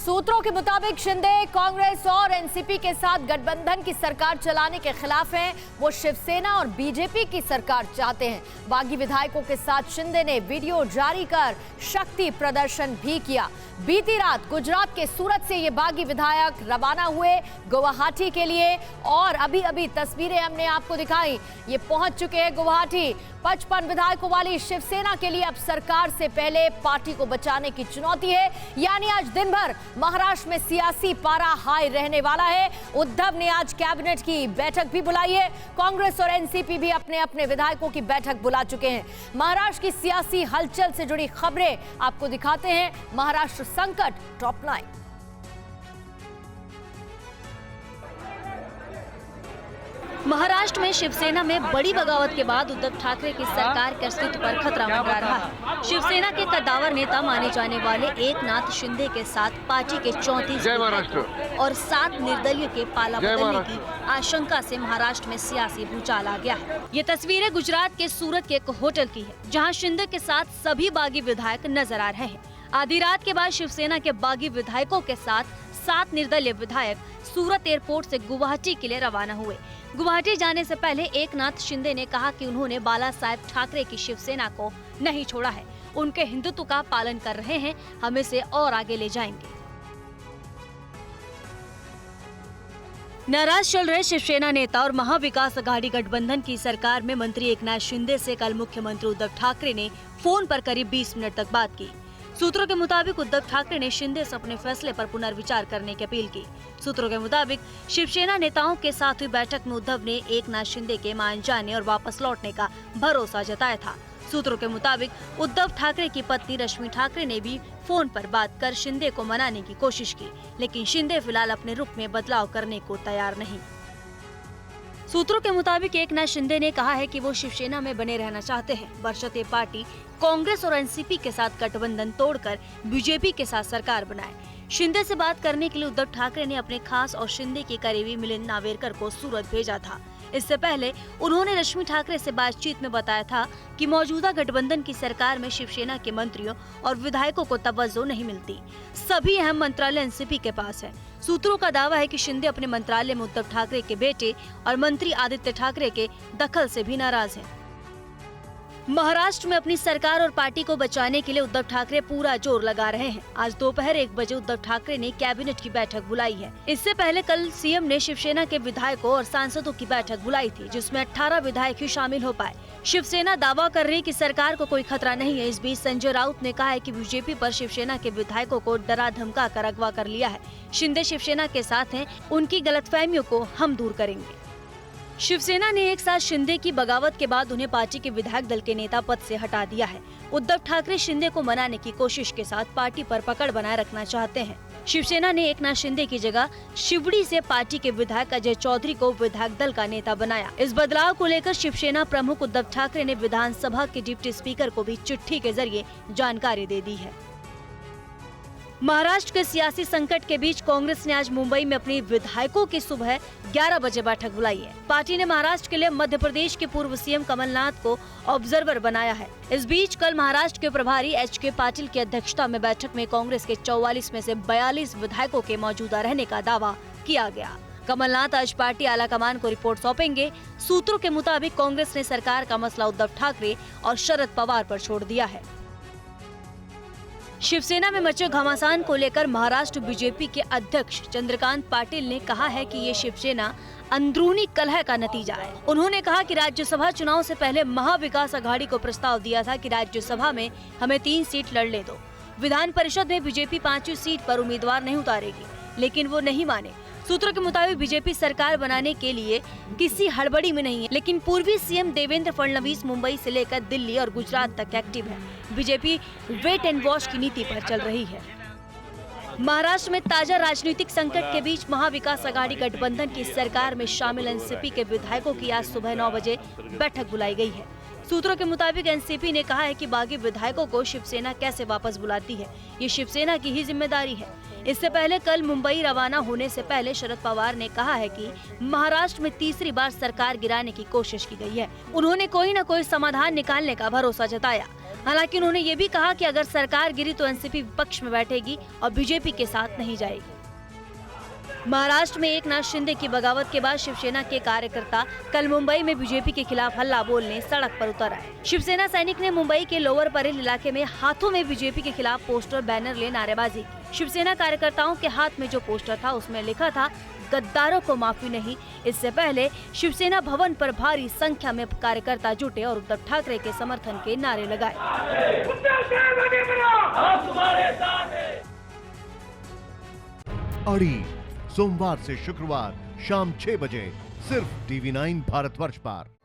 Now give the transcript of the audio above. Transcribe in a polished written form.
सूत्रों के मुताबिक शिंदे कांग्रेस और एनसीपी के साथ गठबंधन की सरकार चलाने के खिलाफ हैं। वो शिवसेना और बीजेपी की सरकार चाहते हैं। बागी विधायकों के साथ शिंदे ने वीडियो जारी कर शक्ति प्रदर्शन भी किया। बीती रात गुजरात के सूरत से ये बागी विधायक रवाना हुए गुवाहाटी के लिए और अभी तस्वीरें हमने आपको दिखाई। ये पहुंच चुके हैं गुवाहाटी। 55 विधायकों वाली शिवसेना के लिए अब सरकार से पहले पार्टी को बचाने की चुनौती है। यानी आज दिन भर महाराष्ट्र में सियासी पारा हाई रहने वाला है। उद्धव ने आज कैबिनेट की बैठक भी बुलाई है। कांग्रेस और एनसीपी भी अपने अपने विधायकों की बैठक बुला चुके हैं। महाराष्ट्र की सियासी हलचल से जुड़ी खबरें आपको दिखाते हैं। महाराष्ट्र संकट टॉप 9। महाराष्ट्र में शिवसेना में बड़ी बगावत के बाद उद्धव ठाकरे की सरकार के अस्तित्व पर खतरा मंडरा रहा है। शिवसेना के कद्दावर नेता माने जाने वाले एकनाथ शिंदे के साथ पार्टी के 34 और 7 निर्दलीय के पाला बदलने की आशंका से महाराष्ट्र में सियासी भूचाल आ गया है। ये तस्वीरें गुजरात के सूरत के एक होटल की है, जहाँ शिंदे के साथ सभी बागी विधायक नजर आ रहे हैं। आधी रात के बाद शिवसेना के बागी विधायकों के साथ 7 निर्दलीय विधायक सूरत एयरपोर्ट से गुवाहाटी के लिए रवाना हुए। गुवाहाटी जाने से पहले एकनाथ शिंदे ने कहा कि उन्होंने बाला साहेब ठाकरे की शिवसेना को नहीं छोड़ा है, उनके हिंदुत्व का पालन कर रहे हैं, हम इसे और आगे ले जाएंगे। नाराज चल रहे शिवसेना नेता और महाविकास अघाड़ी गठबंधन की सरकार में मंत्री एकनाथ शिंदे से कल मुख्यमंत्री उद्धव ठाकरे ने फोन पर करीब 20 मिनट तक बात की। सूत्रों के मुताबिक उद्धव ठाकरे ने शिंदे से अपने फैसले पर पुनर्विचार करने की अपील की। सूत्रों के मुताबिक शिवसेना नेताओं के साथ हुई बैठक में उद्धव ने एकनाथ शिंदे के मान जाने और वापस लौटने का भरोसा जताया था। सूत्रों के मुताबिक उद्धव ठाकरे की पत्नी रश्मि ठाकरे ने भी फोन पर बात कर शिंदे को मनाने की कोशिश की, लेकिन शिंदे फिलहाल अपने रुख में बदलाव करने को तैयार नहीं। सूत्रों के मुताबिक एकनाथ शिंदे ने कहा है कि वो शिवसेना में बने रहना चाहते हैं, बशर्ते पार्टी कांग्रेस और एनसीपी के साथ गठबंधन तोड़कर बीजेपी के साथ सरकार बनाए। शिंदे से बात करने के लिए उद्धव ठाकरे ने अपने खास और शिंदे के करीबी मिलिंद नावेरकर को सूरत भेजा था। इससे पहले उन्होंने रश्मि ठाकरे से बातचीत में बताया था कि मौजूदा गठबंधन की सरकार में शिवसेना के मंत्रियों और विधायकों को तवज्जो नहीं मिलती। सभी अहम मंत्रालय एनसीपी के पास है। सूत्रों का दावा है कि शिंदे अपने मंत्रालय में उद्धव ठाकरे के बेटे और मंत्री आदित्य ठाकरे के दखल से भी नाराज हैं। महाराष्ट्र में अपनी सरकार और पार्टी को बचाने के लिए उद्धव ठाकरे पूरा जोर लगा रहे हैं। आज दोपहर 1 बजे उद्धव ठाकरे ने कैबिनेट की बैठक बुलाई है। इससे पहले कल सीएम ने शिवसेना के विधायकों और सांसदों की बैठक बुलाई थी, जिसमें 18 विधायक ही शामिल हो पाए। शिवसेना दावा कर रही कि सरकार को कोई खतरा नहीं है। इस बीच संजय राउत ने कहा है कि बीजेपी पर शिवसेना के विधायकों को डरा धमका कर अगवा कर लिया है। शिंदे शिवसेना के साथ हैं, उनकी गलतफहमियों को हम दूर करेंगे। शिवसेना ने एक साथ शिंदे की बगावत के बाद उन्हें पार्टी के विधायक दल के नेता पद से हटा दिया है। उद्धव ठाकरे शिंदे को मनाने की कोशिश के साथ पार्टी पर पकड़ बनाए रखना चाहते हैं। शिवसेना ने एकनाथ शिंदे की जगह शिवड़ी से पार्टी के विधायक अजय चौधरी को विधायक दल का नेता बनाया। इस बदलाव को लेकर शिवसेना प्रमुख उद्धव ठाकरे ने विधानसभा के डिप्टी स्पीकर को भी चिट्ठी के जरिए जानकारी दे दी है। महाराष्ट्र के सियासी संकट के बीच कांग्रेस ने आज मुंबई में अपनी विधायकों की सुबह 11 बजे बैठक बुलाई है। पार्टी ने महाराष्ट्र के लिए मध्य प्रदेश के पूर्व सीएम कमलनाथ को ऑब्जर्वर बनाया है। इस बीच कल महाराष्ट्र के प्रभारी एच.के. पाटिल की अध्यक्षता में बैठक में कांग्रेस के 44 में से 42 विधायकों के मौजूदा रहने का दावा किया गया। कमलनाथ आज पार्टी आलाकमान को रिपोर्ट सौंपेंगे। सूत्रों के मुताबिक कांग्रेस ने सरकार का मसला उद्धव ठाकरे और शरद पवार पर छोड़ दिया है। शिवसेना में मचे घमासान को लेकर महाराष्ट्र बीजेपी के अध्यक्ष चंद्रकांत पाटिल ने कहा है कि ये शिवसेना अंदरूनी कलह का नतीजा है। उन्होंने कहा कि राज्यसभा चुनाव से पहले महाविकास अघाड़ी को प्रस्ताव दिया था कि राज्यसभा में हमें 3 सीट लड़ने दो। विधान परिषद में बीजेपी 5वीं सीट पर उम्मीदवार नहीं उतारेगी, लेकिन वो नहीं माने। सूत्रों के मुताबिक बीजेपी सरकार बनाने के लिए किसी हड़बड़ी में नहीं है, लेकिन पूर्वी सीएम देवेंद्र फडणवीस मुंबई से लेकर दिल्ली और गुजरात तक एक्टिव है। बीजेपी वेट एंड वॉच की नीति पर चल रही है। महाराष्ट्र में ताजा राजनीतिक संकट के बीच महाविकास अघाड़ी गठबंधन की सरकार में शामिल एनसीपी के विधायकों की आज सुबह 9 बजे बैठक बुलाई गई है। सूत्रों के मुताबिक एनसीपी ने कहा है कि बागी विधायकों को शिवसेना कैसे वापस बुलाती है, ये शिवसेना की ही जिम्मेदारी है। इससे पहले कल मुंबई रवाना होने से पहले शरद पवार ने कहा है कि महाराष्ट्र में तीसरी बार सरकार गिराने की कोशिश की गई है। उन्होंने कोई न कोई समाधान निकालने का भरोसा जताया। हालांकि उन्होंने ये भी कहा कि अगर सरकार गिरी तो एनसीपी विपक्ष में बैठेगी और बीजेपी के साथ नहीं जाएगी। महाराष्ट्र में एकनाथ शिंदे की बगावत के बाद शिवसेना के कार्यकर्ता कल मुंबई में बीजेपी के खिलाफ हल्ला बोलने सड़क पर उतर आए। शिवसेना सैनिक ने मुंबई के लोअर परेल इलाके में हाथों में बीजेपी के खिलाफ पोस्टर बैनर ले नारेबाजी की। शिवसेना कार्यकर्ताओं के हाथ में जो पोस्टर था उसमें लिखा था, गद्दारों को माफी नहीं। इससे पहले शिवसेना भवन पर भारी संख्या में कार्यकर्ता जुटे और उद्धव ठाकरे के समर्थन के नारे लगाए। अड़ी सोमवार से शुक्रवार शाम 6 बजे सिर्फ TV9 भारतवर्ष पर।